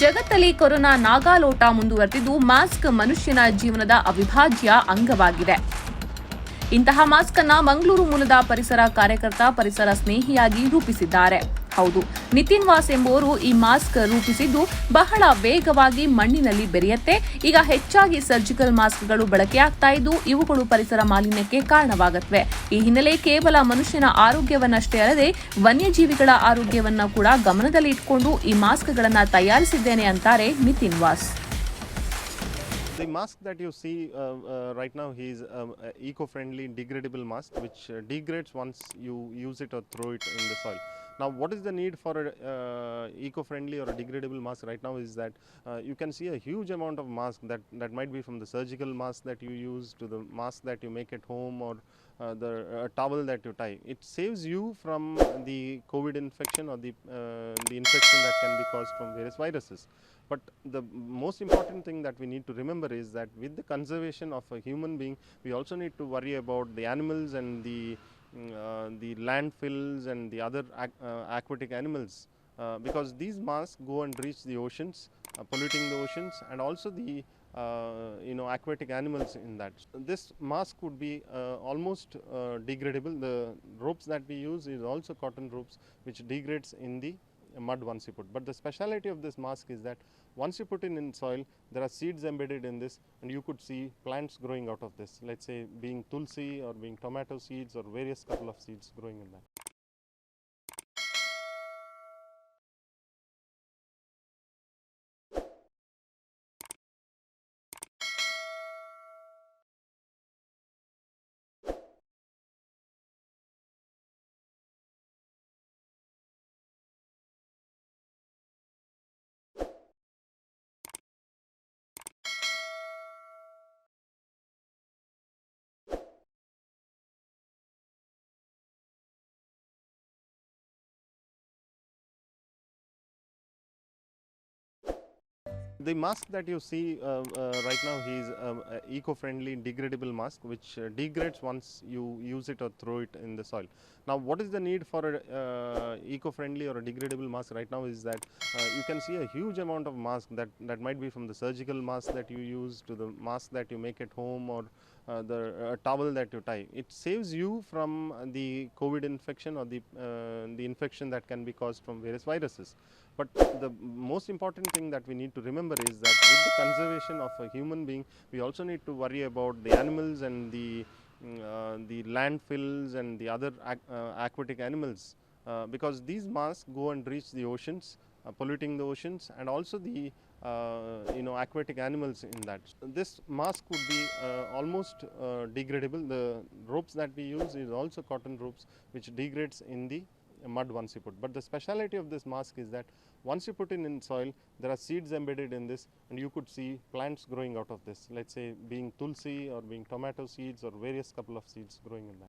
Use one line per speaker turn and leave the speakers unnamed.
ಜಗತ್ತಲ್ಲಿ ಕೊರೋನಾ ನಾಗಾಲೋಟ ಮುಂದುವರೆದಿದ್ದು ಮಾಸ್ಕ್ ಮನುಷ್ಯನ ಜೀವನದ ಅವಿಭಾಜ್ಯ ಅಂಗವಾಗಿದೆ. ಇಂತಹ ಮಾಸ್ಕ್ ಅನ್ನು ಮಂಗಳೂರು ಮೂಲದ ಪರಿಸರ ಕಾರ್ಯಕರ್ತ ಪರಿಸರ ಸ್ನೇಹಿಯಾಗಿ ರೂಪಿಸಿದ್ದಾರೆ. ಹೌದು, ನಿತಿನ್ ವಾಸ್ ಎಂಬುವರು ಈ ಮಾಸ್ಕ್ ರೂಪಿಸಿದ್ದು ಬಹಳ ವೇಗವಾಗಿ ಮಣ್ಣಿನಲ್ಲಿ ಬೆರೆಯುತ್ತೆ. ಈಗ ಹೆಚ್ಚಾಗಿ ಸರ್ಜಿಕಲ್ ಮಾಸ್ಕ್ಗಳು ಬಳಕೆಯಾಗ್ತಾ ಇದ್ದು ಇವುಗಳು ಪರಿಸರ ಮಾಲಿನ್ಯಕ್ಕೆ ಕಾರಣವಾಗುತ್ತವೆ. ಈ ಹಿನ್ನೆಲೆ ಕೇವಲ ಮನುಷ್ಯನ ಆರೋಗ್ಯವನ್ನಷ್ಟೇ ಅಲ್ಲದೆ ವನ್ಯಜೀವಿಗಳ ಆರೋಗ್ಯವನ್ನ ಕೂಡ ಗಮನದಲ್ಲಿ ಇಟ್ಕೊಂಡು ಈ ಮಾಸ್ಕ್ಗಳನ್ನು ತಯಾರಿಸಿದ್ದೇನೆ ಅಂತಾರೆ Nitin was.
The mask that you see right now is eco-friendly degradable mask which degrades once you use it or throw it in the soil. Now what is the need for a eco-friendly or a degradable mask right now is that you can see a huge amount of mask that might be from the surgical mask that you use to the mask that you make at home or the towel that you tie. It saves you from the COVID infection or the infection that can be caused from various viruses. But the most important thing that we need to remember is that with the conservation of a human being, we also need to worry about the animals and the landfills and the other aquatic animals because these masks go and reach the oceans, polluting the oceans and also the aquatic animals in that. This mask would be almost degradable. The ropes that we use is also cotton ropes which degrades in the mud once you put. But the speciality of this mask is that once you put it in soil, there are seeds embedded in this and you could see plants growing out of this. Let's say being tulsi or being tomato seeds or various couple of seeds growing in that. The mask that you see right now is eco-friendly degradable mask which degrades once you use it or throw it in the soil. Now what is the need for a eco-friendly or a degradable mask right now is that you can see a huge amount of mask that might be from the surgical mask that you use to the mask that you make at home or the towel that you tie. It saves you from the COVID infection or the infection that can be caused from various viruses. But the most important thing that we need to remember is that with the conservation of a human being, we also need to worry about the animals and the landfills and the other aquatic animals because these masks go and reach the oceans, polluting the oceans and also the aquatic animals in that. This mask would be almost degradable. The ropes that we use is also cotton ropes which degrades in the mud once you put. But the speciality of this mask is that once you put it in soil, there are seeds embedded in this and you could see plants growing out of this. Let's say being tulsi or being tomato seeds or various couple of seeds growing in that.